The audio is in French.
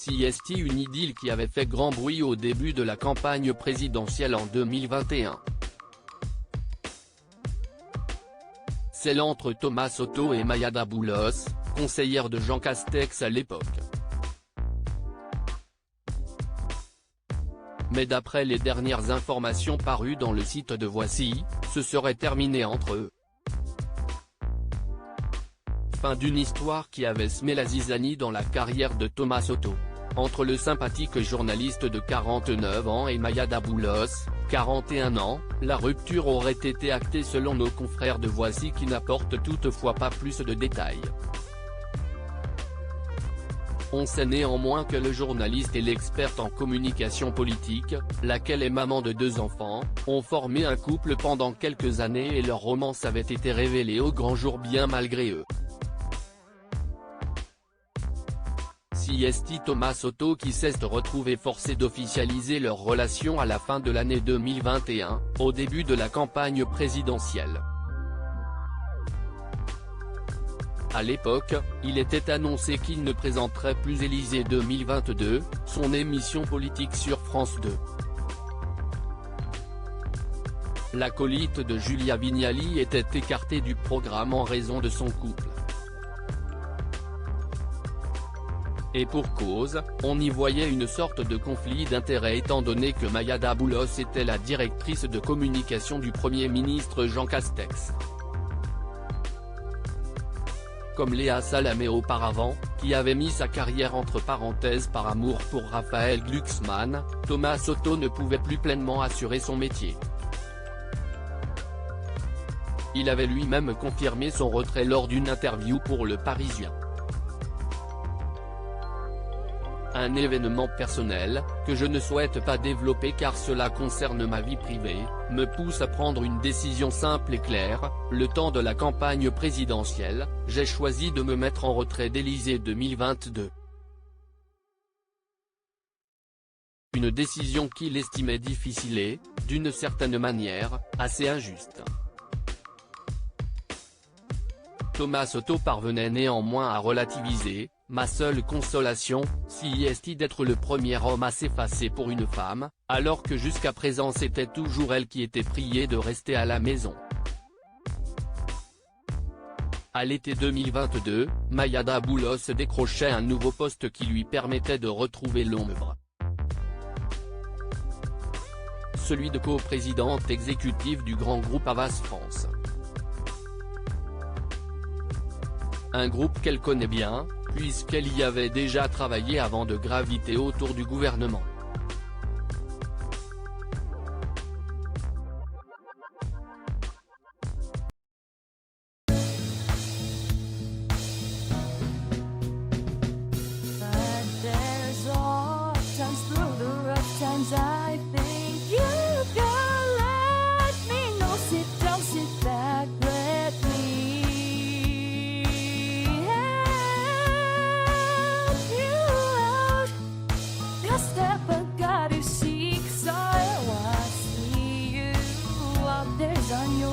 CST, une idylle qui avait fait grand bruit au début de la campagne présidentielle en 2021. Celle entre Thomas Soto et Maya Daboulos, conseillère de Jean Castex à l'époque. Mais d'après les dernières informations parues dans le site de Voici, ce serait terminé entre eux. Fin d'une histoire qui avait semé la zizanie dans la carrière de Thomas Soto. Entre le sympathique journaliste de 49 ans et Maya Daboulos, 41 ans, la rupture aurait été actée selon nos confrères de Voici qui n'apportent toutefois pas plus de détails. On sait néanmoins que le journaliste et l'experte en communication politique, laquelle est maman de 2 enfants, ont formé un couple pendant quelques années et leur romance avait été révélée au grand jour bien malgré eux. CST Thomas Soto qui s'est retrouvé forcé d'officialiser leur relation à la fin de l'année 2021, au début de la campagne présidentielle. À l'époque, il était annoncé qu'il ne présenterait plus Élysée 2022, son émission politique sur France 2. L'acolyte de Julia Vignali était écarté du programme en raison de son couple. Et pour cause, on y voyait une sorte de conflit d'intérêts étant donné que Maya Daboulos était la directrice de communication du Premier ministre Jean Castex. Comme Léa Salamé auparavant, qui avait mis sa carrière entre parenthèses par amour pour Raphaël Glucksmann, Thomas Soto ne pouvait plus pleinement assurer son métier. Il avait lui-même confirmé son retrait lors d'une interview pour Le Parisien. Un événement personnel, que je ne souhaite pas développer car cela concerne ma vie privée, me pousse à prendre une décision simple et claire, le temps de la campagne présidentielle, j'ai choisi de me mettre en retrait d'Élysée 2022. Une décision qu'il estimait difficile et, d'une certaine manière, assez injuste. Thomas Soto parvenait néanmoins à relativiser. Ma seule consolation, CST d'être le premier homme à s'effacer pour une femme, alors que jusqu'à présent c'était toujours elle qui était priée de rester à la maison. À l'été 2022, Maya Daboulos décrochait un nouveau poste qui lui permettait de retrouver l'ombre. Celui de coprésidente exécutive du grand groupe Havas France. Un groupe qu'elle connaît bien, puisqu'elle y avait déjà travaillé avant de graviter autour du gouvernement. On your